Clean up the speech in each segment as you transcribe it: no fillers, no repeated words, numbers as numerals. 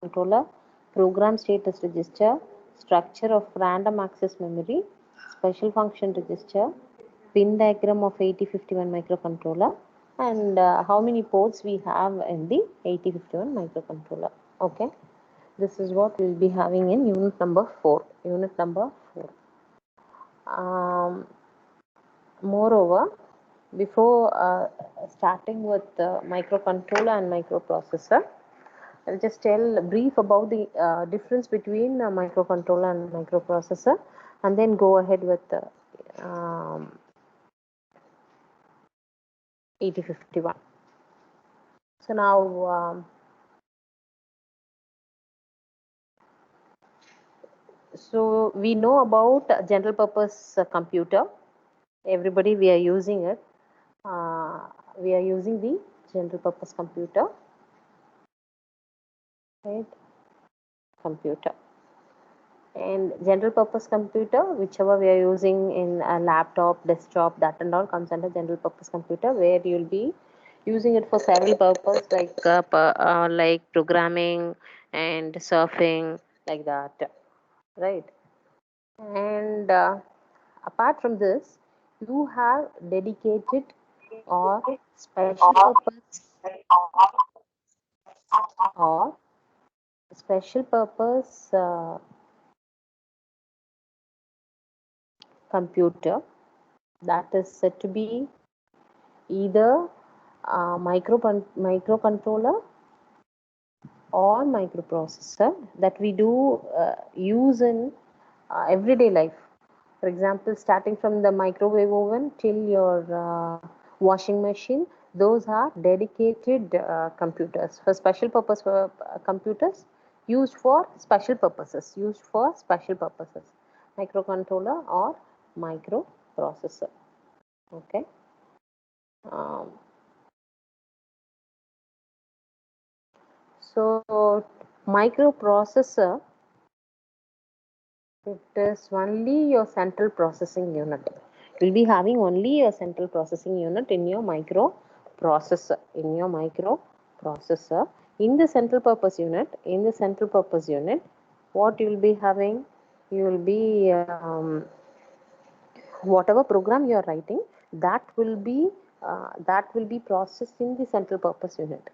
microcontroller, program status register, structure of random access memory, special function register, pin diagram of 8051 microcontroller, and how many ports we have in the 8051 microcontroller. Okay, this is what we'll be having in unit number 4. Unit number 4. Moreover, before starting with microcontroller and microprocessor, I'll just tell brief about the difference between microcontroller and microprocessor, and then go ahead with 8051. So now, so we know about general purpose computer. Everybody, we are using it. We are using the general purpose computer, right? Computer. And general purpose computer, whichever we are using in a laptop, desktop, that and all comes under general purpose computer, where you'll be using it for several purposes like programming and surfing, like that, right? And apart from this, you have dedicated or special purpose or special purpose computer that is said to be either microcontroller or microprocessor that we do use in everyday life. For example, starting from the microwave oven till your washing machine, those are dedicated computers for special purpose computers used for special purposes, microcontroller or microprocessor. Okay. Um, so microprocessor, it is only your central processing unit. You'll be having only a central processing unit in your microprocessor. In the central purpose unit, what you'll be having, you'll be whatever program you are writing, that will be processed in the central purpose unit,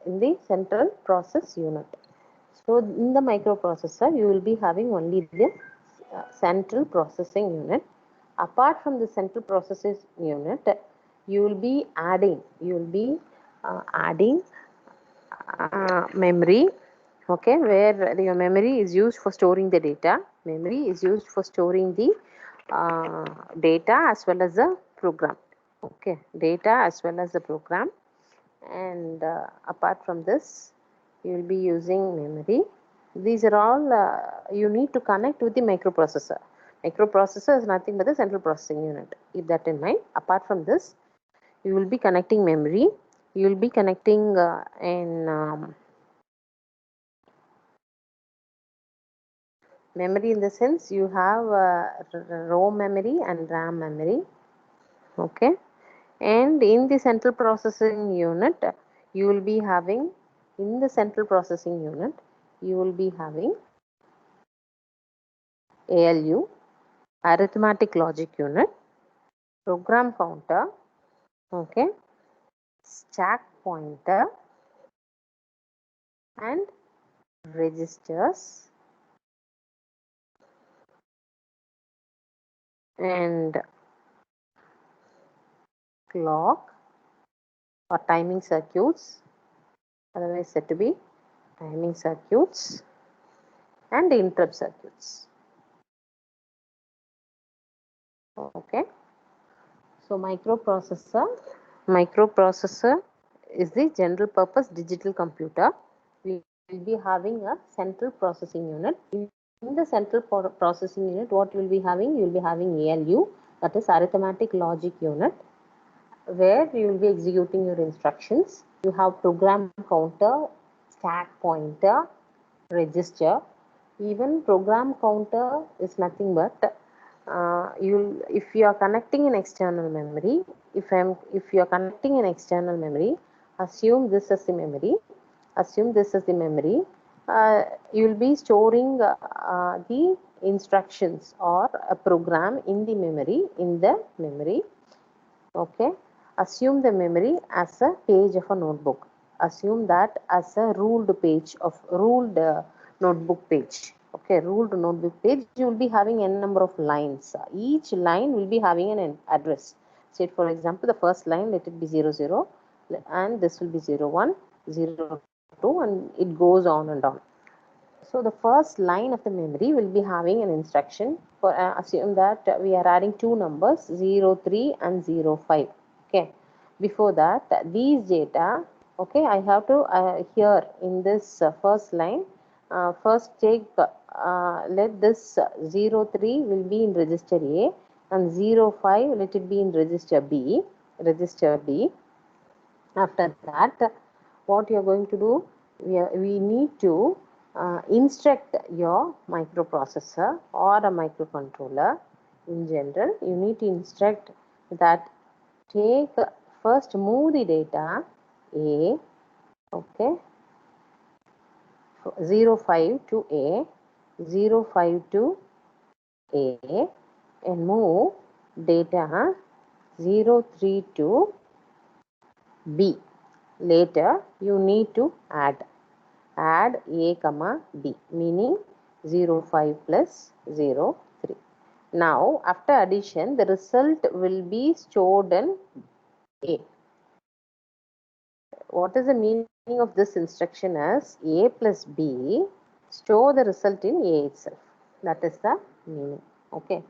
in the central process unit. So in the microprocessor, you will be having only the central processing unit. Apart from the central processing unit, you will be adding memory. Okay, where your memory is used for storing the data. Memory is used for storing the data as well as the program. Okay, data as well as the program. And apart from this, you will be using memory. These are all you need to connect with the microprocessor. Microprocessor is nothing but the central processing unit. Keep that in mind. Apart from this, you will be connecting memory. You will be connecting in memory, in the sense you have ROM memory and RAM memory. Okay. And in the central processing unit, you will be having, in the central processing unit, you will be having ALU, arithmetic logic unit, program counter, okay, stack pointer, and registers, and clock or timing circuits, otherwise said to be timing circuits, and interrupt circuits. Okay. So microprocessor is the general purpose digital computer. We will be having a central processing unit. In the central processing unit, what you will be having? You will be having ALU, that is arithmetic logic unit, where you will be executing your instructions. You have program counter, stack pointer, register. Even program counter is nothing but if you are connecting an external memory, if you are connecting an external memory, assume this as the memory, you will be storing the instructions or a program in the memory. Okay, assume the memory as a page of a notebook. Assume that as a ruled notebook page. Okay, ruled notebook page, you will be having n number of lines. Each line will be having an address. Say for example, the first line, let it be 00, and this will be 01, 02, and it goes on and on. So the first line of the memory will be having an instruction for assume that we are adding two numbers 03 and 05. Okay, before that these data, okay, I have to here in this first line, first take let this 03 will be in register A and 05 let it be in register B. After that, what you are going to do, we need to instruct your microprocessor or a microcontroller. In general, you need to instruct that take first move the data A, okay, 05 to A, 05 to A, and move data 03 to B. Later, you need to add A comma B, meaning 05 plus 03. Now, after addition, the result will be stored in A. What is the meaning of this instruction as A plus B, store the result in A itself. That is the meaning. Okay.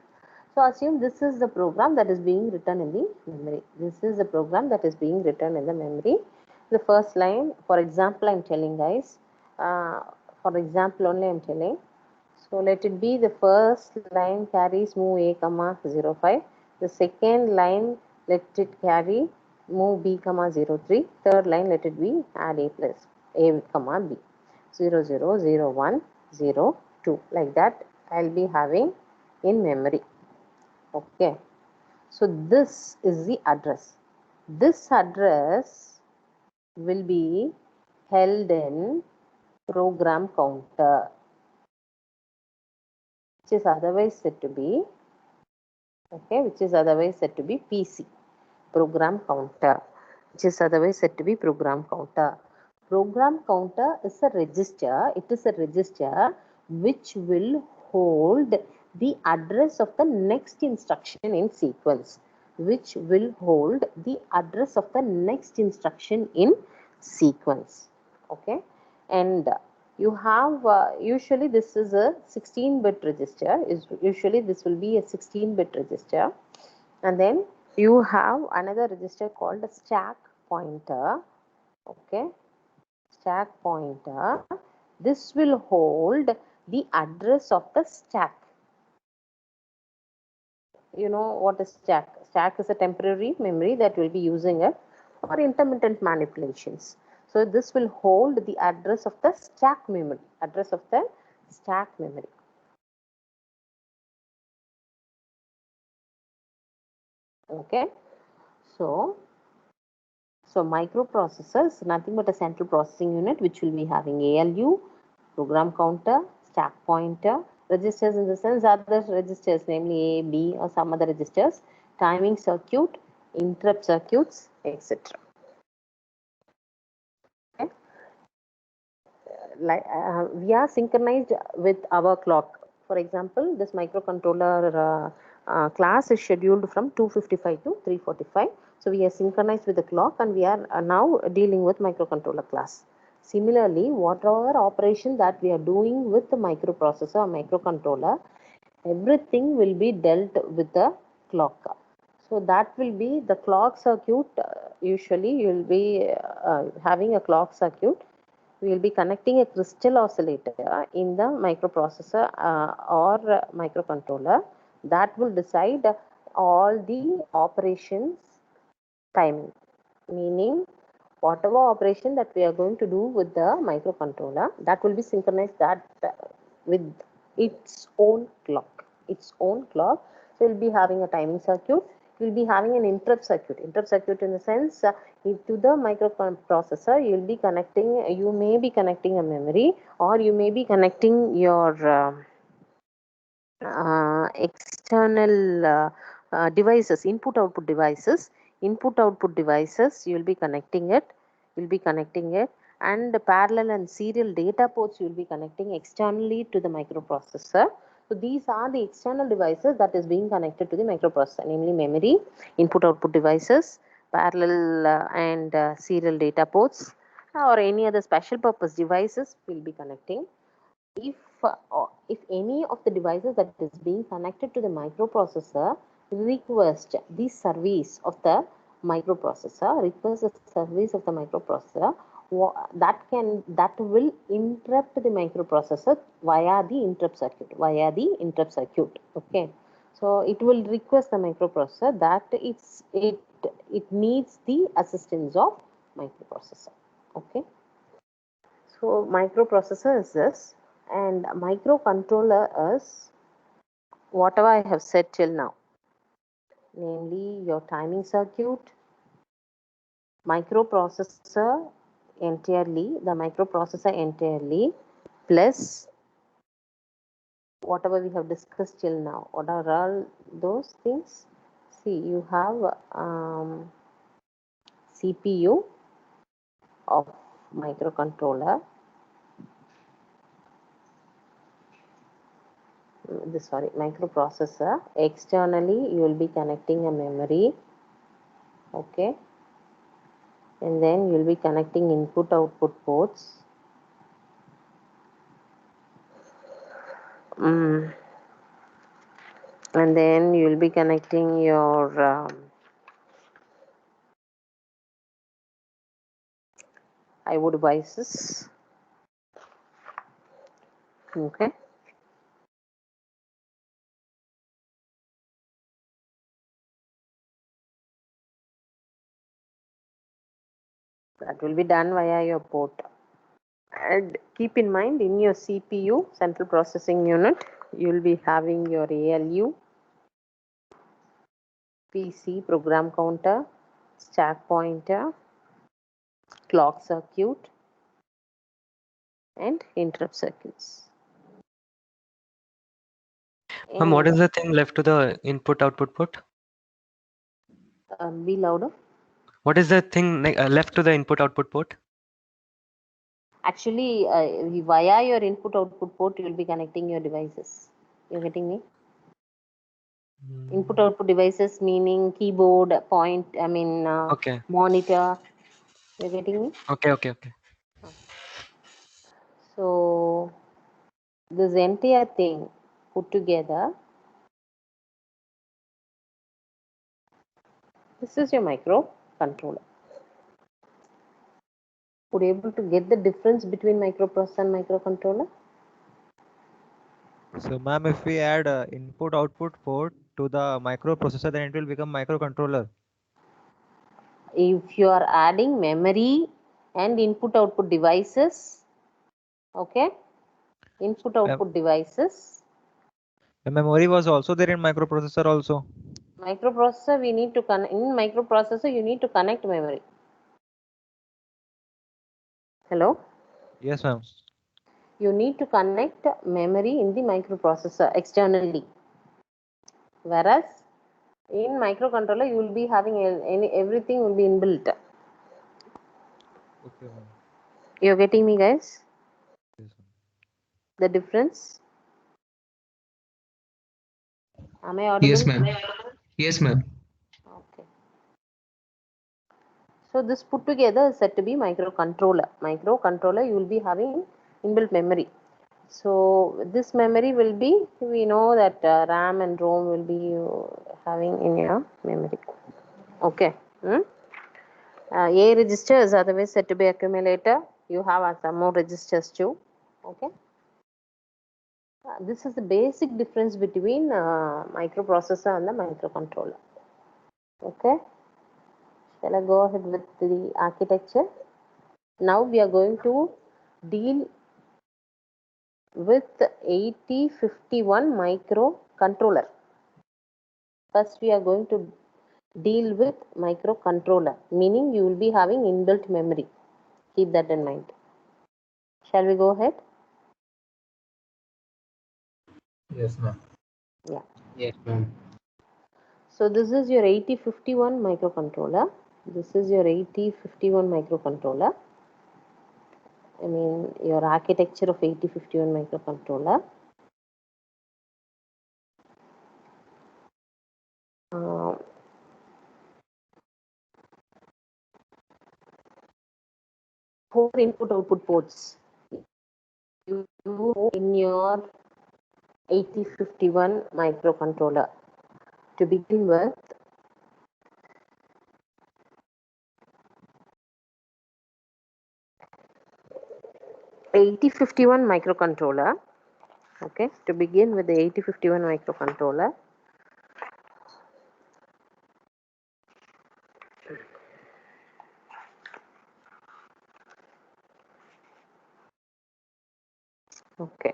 So assume this is the program that is being written in the memory. This is the program that is being written in the memory. The first line, for example, I'm telling guys, for example only I'm telling. So let it be the first line carries move A comma 05. The second line let it carry move B comma 03. Third line let it be add A plus A comma B 00, 01, 02. Like that I'll be having in memory. Okay, so this is the address. This address will be held in program counter, which is otherwise said to be, okay, which is otherwise said to be PC, program counter, which is otherwise said to be program counter. Program counter is a register. It is a register which will hold the address of the next instruction in sequence. Which will hold the address of the next instruction in sequence. Okay, and you have usually this is a 16-bit register. Usually this will be a 16-bit register, and then you have another register called a stack pointer. Okay, stack pointer. This will hold the address of the stack. You know what is stack? Stack is a temporary memory that will be using it for intermittent manipulations. So this will hold the address of the stack memory. Address of the stack memory. Okay. So microprocessor is nothing but a central processing unit which will be having ALU, program counter, stack pointer, registers in the sense other registers, namely A, B, or some other registers, timing circuit, interrupt circuits, etc. Okay. Like we are synchronized with our clock. For example, this microcontroller class is scheduled from 2:55 to 3:45. So we are synchronized with the clock, and we are now dealing with microcontroller class. Similarly, whatever operation that we are doing with the microprocessor or microcontroller, everything will be dealt with the clock. So that will be the clock circuit. Usually, you will be having a clock circuit. We will be connecting a crystal oscillator in the microprocessor or microcontroller that will decide all the operations timing, meaning whatever operation that we are going to do with the microcontroller, that will be synchronized that with its own clock. So we'll be having a timing circuit. you will be having an interrupt circuit. Interrupt circuit in the sense to the microprocessor, you will be connecting, you may be connecting a memory, or you may be connecting your external devices, input output devices. You will be connecting it, and the parallel and serial data ports you will be connecting externally to the microprocessor. So these are the external devices that is being connected to the microprocessor, namely memory, input output devices, parallel and serial data ports, or any other special purpose devices will be connecting. If any of the devices that is being connected to the microprocessor request the service of the microprocessor, that will interrupt the microprocessor via the interrupt circuit. Okay, so it will request the microprocessor that it needs the assistance of microprocessor. Okay, so microprocessor is this, and microcontroller is whatever I have said till now, namely your timing circuit, microprocessor entirely, plus whatever we have discussed till now. What are all those things? See, you have CPU of microcontroller. Microprocessor. Externally, you will be connecting a memory. Okay, and then you will be connecting input output ports. And then you will be connecting your IO devices. Okay, that will be done via your port. And keep in mind, in your CPU, central processing unit, you will be having your ALU, PC, program counter, stack pointer, clock circuit, and interrupt circuits. What is the thing left to the input output port? Be louder. What is the thing left to the input output port? Actually, via your input output port, you will be connecting your devices. You're getting me? Input output devices meaning keyboard, Okay. monitor. You're getting me? Okay. So this entire thing put together, this is your microcontroller. Would you able to get the difference between microprocessor and microcontroller? So, ma'am, if we add input-output port to the microprocessor, then it will become microcontroller. If you are adding memory and input-output devices, okay, input-output devices. The memory was also there in microprocessor also. Microprocessor, we need to in microprocessor, you need to connect memory. Hello? Yes, ma'am. You need to connect memory in the microprocessor externally. Whereas in microcontroller, you will be having everything will be inbuilt. Okay, ma'am. You're getting me, guys? Yes, The difference? Am I audible? Yes, ma'am. Yes, ma'am. Okay. So this put together is said to be microcontroller. Microcontroller, you will be having inbuilt memory. So this memory will be, we know that RAM and ROM will be having in your memory. Okay. A register is otherwise said to be accumulator. You have some more registers too. Okay. This is the basic difference between microprocessor and the microcontroller. Okay. Shall I go ahead with the architecture? Now we are going to deal with 8051 microcontroller. First we are going to deal with microcontroller, meaning you will be having inbuilt memory. Keep that in mind. Shall we go ahead? Yes, ma'am. Yeah. Yes, ma'am. So this is your 8051 microcontroller. This is your 8051 microcontroller. I mean your architecture of 8051 microcontroller. Four input output ports you in your 8051 microcontroller. To begin with, (8051 microcontroller). Okay, to begin with the 8051 microcontroller. Okay.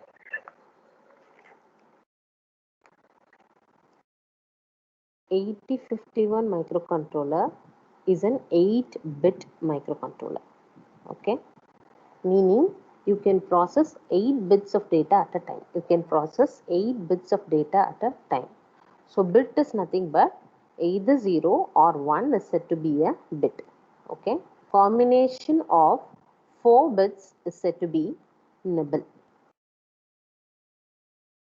(8051 microcontroller is an 8-bit microcontroller. Okay, meaning you can process 8 bits of data at a time. You can process 8 bits of data at a time. So bit is nothing but either 0 or 1 is said to be a bit. Okay, combination of 4 bits is said to be nibble.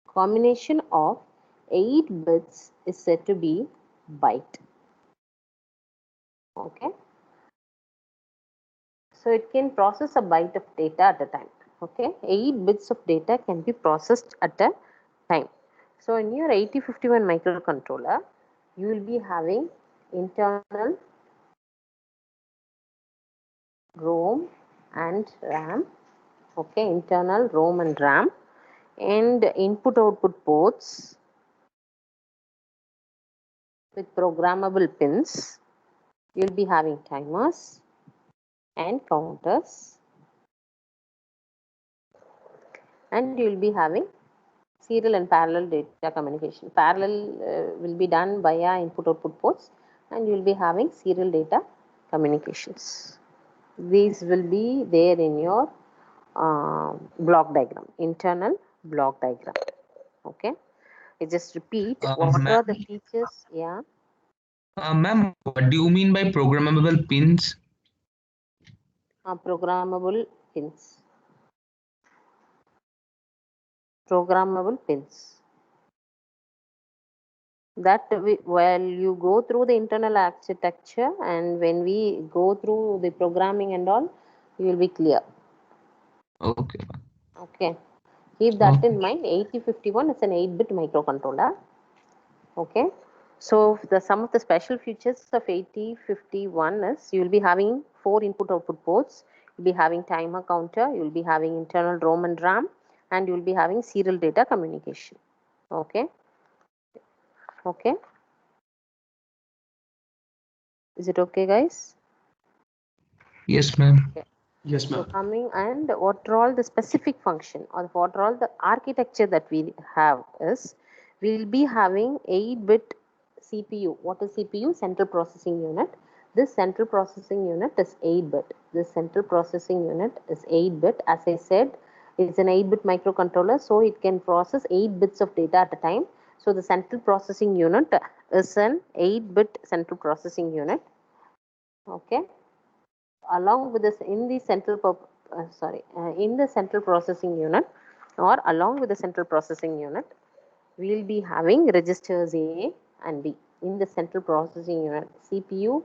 Combination of 8 bits is said to be byte. Okay, so it can process a byte of data at a time. Okay, 8 bits of data can be processed at a time. So in your 8051 microcontroller, you will be having internal ROM and RAM. Okay, internal ROM and RAM, and input output ports with programmable pins. You'll be having timers and counters, and you'll be having serial and parallel data communication. Parallel will be done via input output ports, and you'll be having serial data communications. These will be there in your block diagram, internal block diagram. Okay, I just repeat what Ma'am, are the features. Yeah. ma'am, what do you mean by programmable pins? Programmable pins. Programmable pins. That while you go through the internal architecture, and when we go through the programming and all, you will be clear. Okay. Okay, keep that Okay. in mind. 8051 is an 8-bit microcontroller. Okay, so some of the special features of 8051 is you will be having 4 input output ports, you'll be having timer counter, you will be having internal ROM and RAM, and you will be having serial data communication. Okay, okay, is it okay, guys? Yes, ma'am. Okay. Yes, So ma'am. coming, and what are all the specific function, or what are all the architecture that we have is, we'll be having 8-bit CPU. What is CPU? Central processing unit. This central processing unit is 8-bit. This central processing unit is 8-bit. As I said, it's an 8-bit microcontroller, so it can process 8 bits of data at a time. So the central processing unit is an 8-bit central processing unit. Okay, along with this, in the in the central processing unit, or along with the central processing unit, we'll be having registers A and B. In the central processing unit, CPU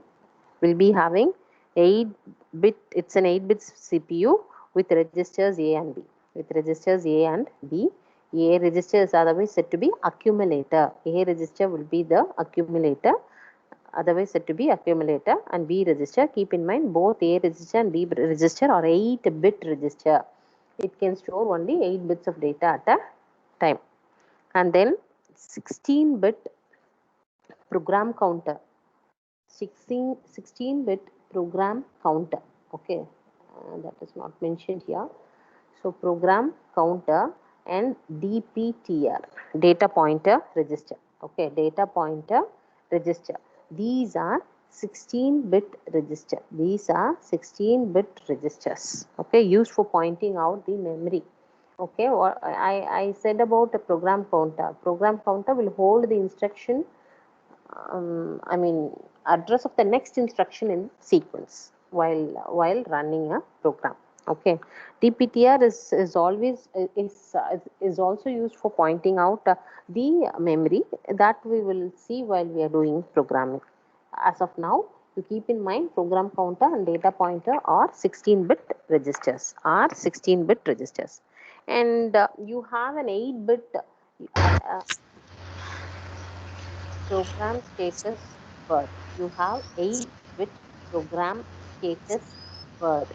will be having 8-bit, it's an 8-bit CPU with registers A and B. With registers A and B, A register is otherwise said to be accumulator. A register will be the accumulator, otherwise said to be accumulator, and B register. Keep in mind, both A register and B register are 8-bit register. It can store only 8 bits of data at a time. And then 16-bit program counter. 16-bit program counter. Okay, that is not mentioned here. So program counter and DPTR, data pointer register. Okay, data pointer register. These are 16-bit register. These are 16-bit registers. Okay, used for pointing out the memory. Okay, what I said about a program counter. Program counter will hold the instruction, I mean, address of the next instruction in sequence while running a program. Okay, dptr is always is also used for pointing out the memory that we will see while we are doing programming. As of now, you keep in mind program counter and data pointer are 16-bit registers, and you have an 8-bit program status word. You have 8-bit program status word.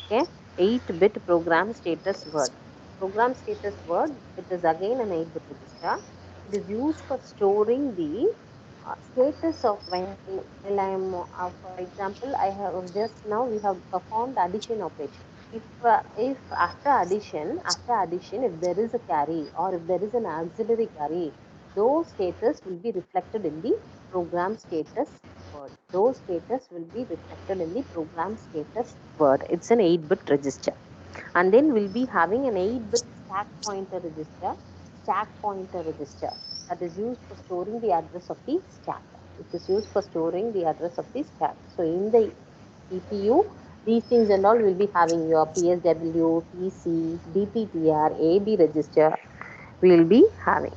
Okay, 8-bit program status word. Program status word, it is again an 8-bit register. It is used for storing the status of when I am, for example, I have just now we have performed addition operation. If after addition, if there is a carry or if there is an auxiliary carry, those status will be reflected in the program status word. Those status will be reflected in the program status word. It's an 8-bit register. And then we'll be having an 8-bit stack pointer register, that is used for storing the address of the stack. It is used for storing the address of the stack. So in the EPU, these things and all will be having your PSW, PC, DPTR, AB register we will be having.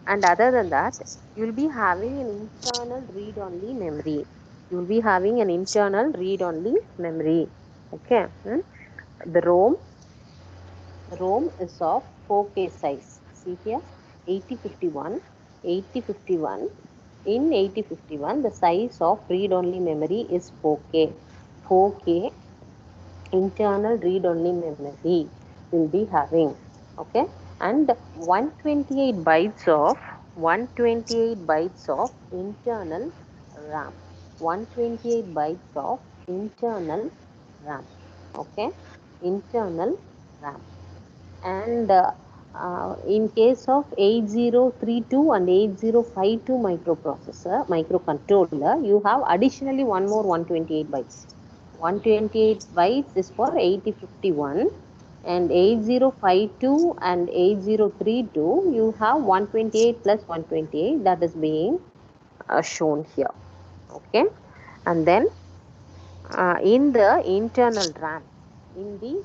And other than that, you will be having an internal read-only memory. You will be having an internal read-only memory. Okay. The ROM is of 4K size. See here, 8051. In 8051, the size of read-only memory is 4K. 4K internal read-only memory will be having. Okay, and 128 bytes of internal RAM. 128 bytes of internal RAM. Okay, internal RAM. And in case of 8032 and 8052 microcontroller, you have additionally one more 128 bytes. 128 bytes is for 8051, and 8052 and 8032 you have 128 plus 128, that is being shown here. Okay, and then in the internal RAM, we'll be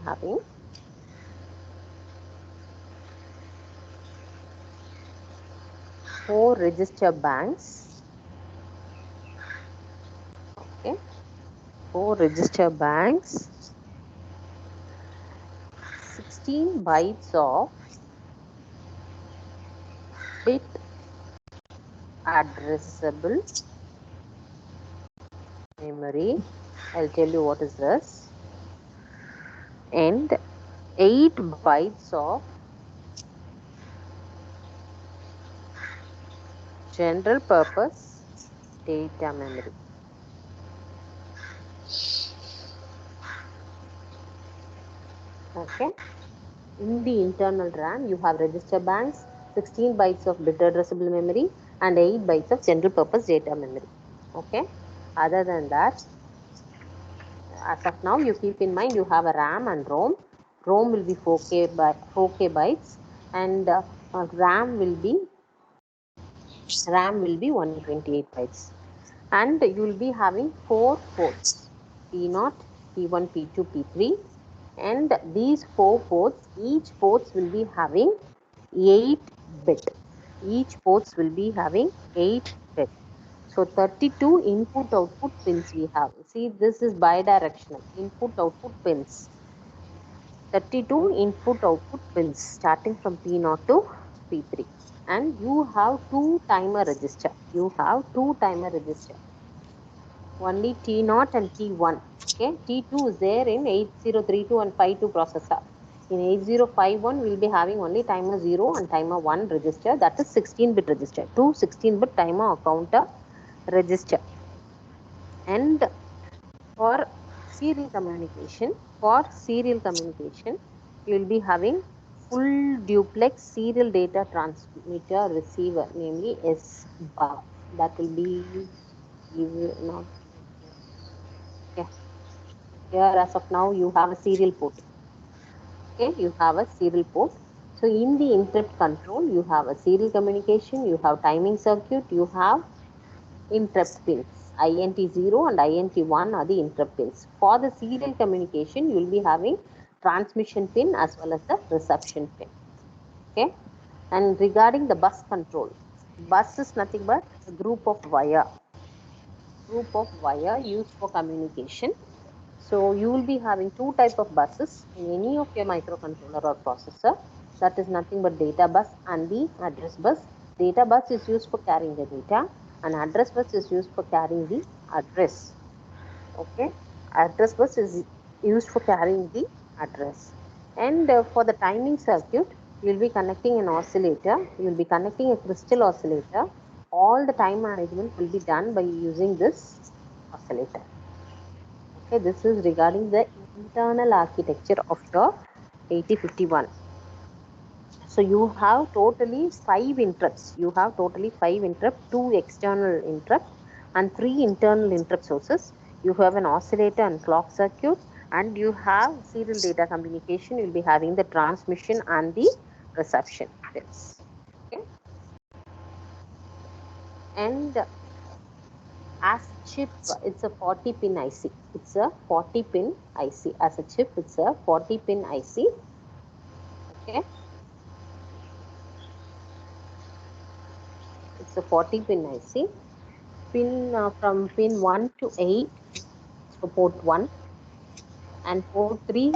having 4 register banks. Okay, 4 register banks, 16 bytes of bit addressable memory. I'll tell you what is this. And 8 bytes of general purpose data memory. Okay, in the internal RAM you have register banks, 16 bytes of bit addressable memory, and 8 bytes of general purpose data memory. Okay, other than that, as of now, you keep in mind you have a RAM and ROM. ROM will be 4K bytes, and RAM will be 128 bytes. And you will be having 4 ports: P0, P1, P2, P3. And these 4 ports, each ports will be having 8 bit. Each ports will be having 8 bit. So 32 input output pins we have. See, this is bidirectional input output pins. 32 input output pins starting from P0 to P3. And you have 2 timer register. Only T0 and T1. Okay, T2 is there in 8032 and 52 processor. In 8051, we will be having only timer 0 and timer 1 register, that is 16-bit register. 2 16-bit timer counter register. And for serial communication, you will be having full duplex serial data transmitter receiver, namely SBUF. That will be not okay. Here, as of now, you have a serial port. Okay, you have a serial port. So in the interrupt control, you have a serial communication, you have timing circuit, you have interrupt pins. INT0 and INT1 are the interrupt pins. For the serial communication, you will be having transmission pin as well as the reception pin. Okay. And regarding the bus control, bus is nothing but a group of wire used for communication. So you will be having two types of buses in any of your microcontroller or processor. That is nothing but data bus and the address bus. Data bus is used for carrying the data and address bus is used for carrying the address. Okay, address bus is used for carrying the address. And for the timing circuit, you will be connecting an oscillator. You will be connecting a crystal oscillator. All the time management will be done by using this oscillator. Okay, this is regarding the internal architecture of your 8051. So you have totally 5 interrupts. You have totally 5 interrupts, 2 external interrupts and 3 internal interrupt sources. You have an oscillator and clock circuit, and you have serial data communication. You'll be having the transmission and the reception pins. Okay. And as chip, it's a 40 pin IC. It's a 40 pin IC. As a chip, it's a 40 pin IC. Okay. It's a 40 pin IC. Pin from pin 1 to 8 for port 1, and port 3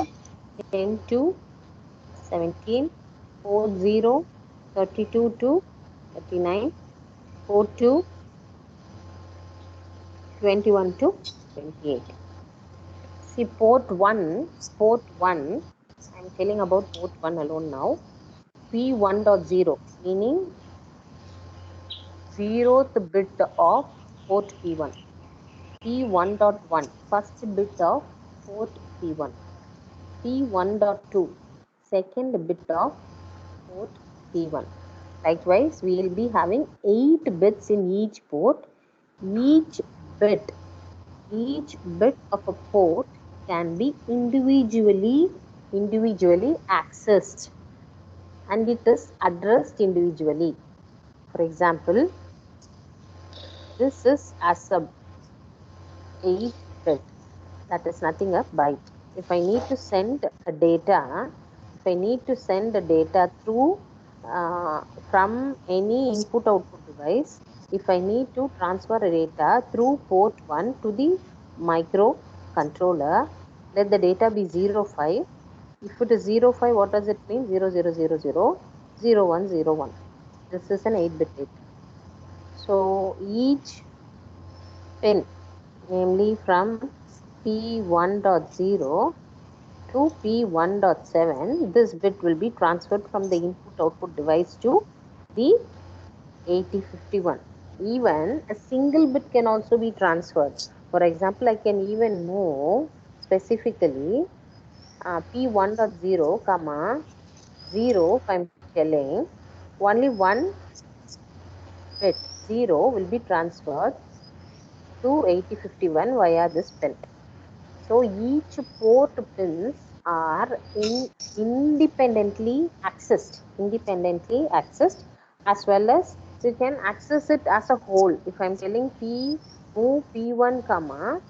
10 to 17, port 0 32 to 39, port 2 21 to 28. See, port 1, I'm telling about port 1 alone now. P1.0, meaning 0th bit of port P1. P1.1, first bit of port P1. P1.2, second bit of port P1. Likewise, we will be having 8 bits in each port. Each bit of a port can be individually accessed, and it is addressed individually. For example, this is as a 8 bit, that is nothing but byte. If I need to send a data, through from any input output device, if I need to transfer a data through port 1 to the microcontroller, let the data be 05. If it is 05, what does it mean? 0000 0101. This is an 8-bit data. So each pin, namely from P1.0 to P1.7, this bit will be transferred from the input-output device to the 8051. Even a single bit can also be transferred. For example, I can even move specifically P1.0, comma 0, if I'm telling, only one bit 0 will be transferred to 8051 via this pin. So each port pins are independently accessed, as well as you can access it as a whole. If I'm telling move P1, comma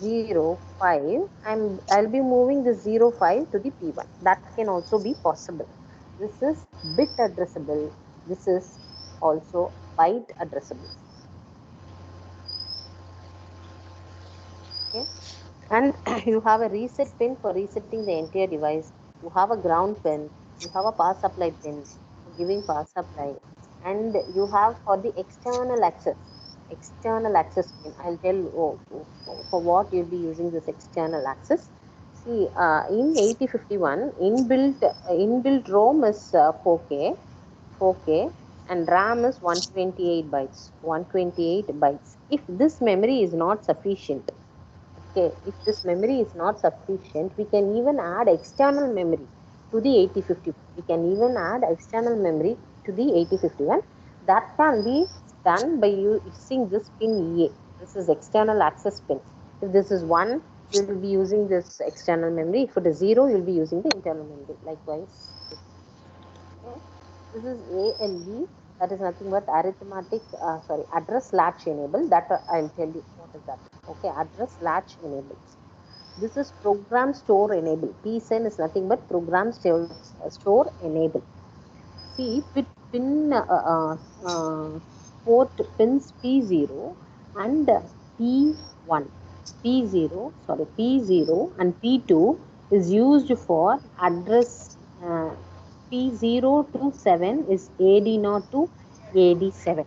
05, I'll be moving the 05 to the P1. That can also be possible. This is bit addressable. This is also byte addressable. Okay. And you have a reset pin for resetting the entire device. You have a ground pin. You have a power supply pin for giving power supply. And you have for the external access pin. I'll tell for what you'll be using this external access. See, in 8051, inbuilt ROM is 4K. and RAM is 128 bytes. 128 bytes. If this memory is not sufficient, okay, if this memory is not sufficient, we can even add external memory to the 8051. We can even add external memory to the 8051. That can be done by using this pin EA. This is external access pin. If this is 1, you will be using this external memory. If it is 0, you will be using the internal memory. Likewise, okay. This is ALE. That is nothing but address latch enable. That I'll tell you what is that. Okay, address latch enable. This is program store enable. PSEN is nothing but program store enable. See, pin port pins P0 and P1. P0 and P2 is used for address. P0 to 7 is AD0 to AD7.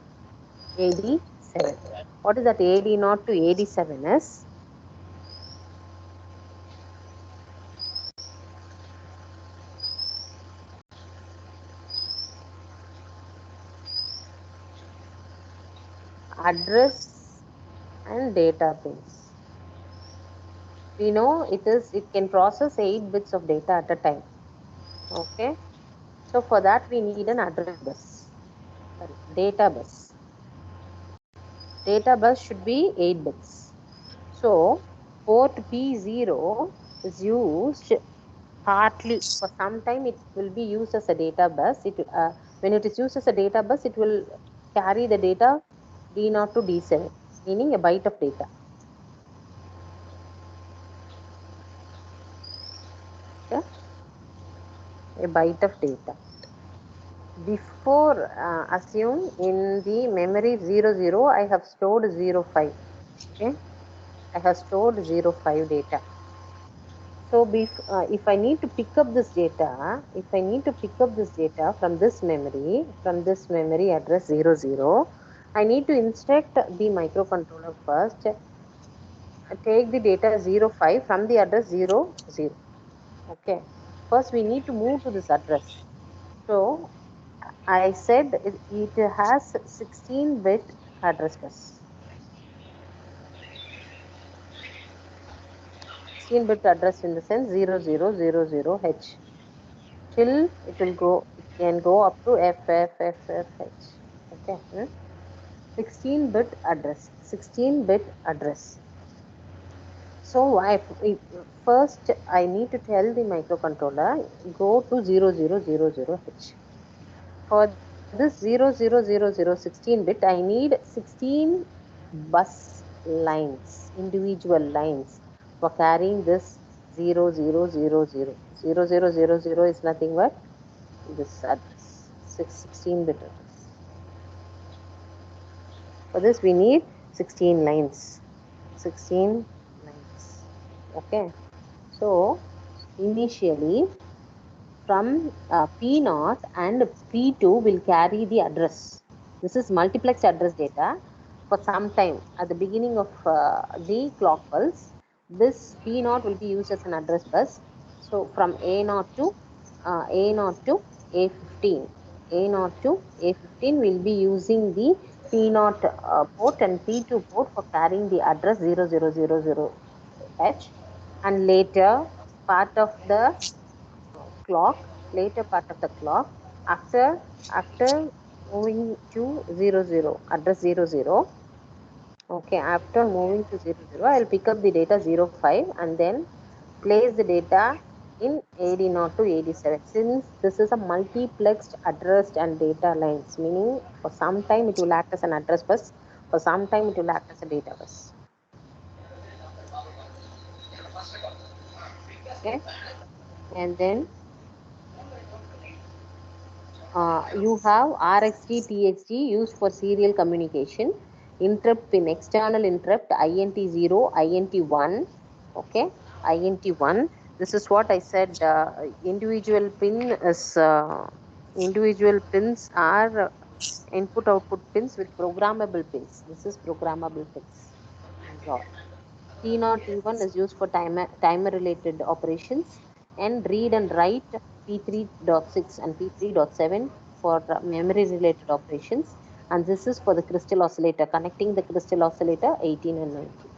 AD7. What is that AD0 to AD7 is? Address and data pins. We know it can process 8 bits of data at a time. Okay. So for that we need an address bus. Sorry, data bus. Data bus should be 8 bits. So port P0 is used partly. For some time it will be used as a data bus. When it is used as a data bus, it will carry the data D0 to D7, meaning a byte of data. Okay? A byte of data. Before assume in the memory 00, I have stored 05. Okay, I have stored 05 data. So if I need to pick up this data, from this memory address 00, I need to instruct the microcontroller first. Take the data 05 from the address 00. Okay, first we need to move to this address. So I said it has 16-bit address bus. 16-bit address in the sense 0000H. Till it can go up to FFFFH. Okay. 16-bit address. 16-bit address. So first I need to tell the microcontroller go to 0000H. For this 16-bit, I need 16 bus lines, individual lines for carrying this 0000. 0000 is nothing but this address, 16-bit address. For this, we need 16 lines. 16 lines. Okay. So, initially, from P0 and P2 will carry the address. This is multiplex address data. For some time at the beginning of the clock pulse, this P0 will be used as an address bus. So from A0 to A15, A0 to A15 will be using the P0 port and P2 port for carrying the address 0000H, and later part of the clock, after moving to 00, address 00. Okay, after moving to 00, I'll pick up the data 05 and then place the data in AD0 to AD7. Since this is a multiplexed addressed and data lines, meaning for some time it will act as an address bus, for some time it will act as a data bus. Okay, and then you have RxD, TxD used for serial communication. Interrupt pin, external interrupt, INT0, INT1. Okay, INT1. This is what I said. Individual pins are input-output pins with programmable pins. This is programmable pins. T0, T1 is used for timer-related operations, and read and write P3.6 and P3.7 for memory related operations, and this is for the crystal oscillator, connecting the crystal oscillator 18 and 19.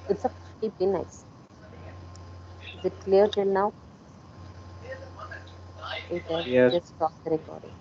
It's a pretty nice. Is it clear till now? Wait, Yes. just stop the recording.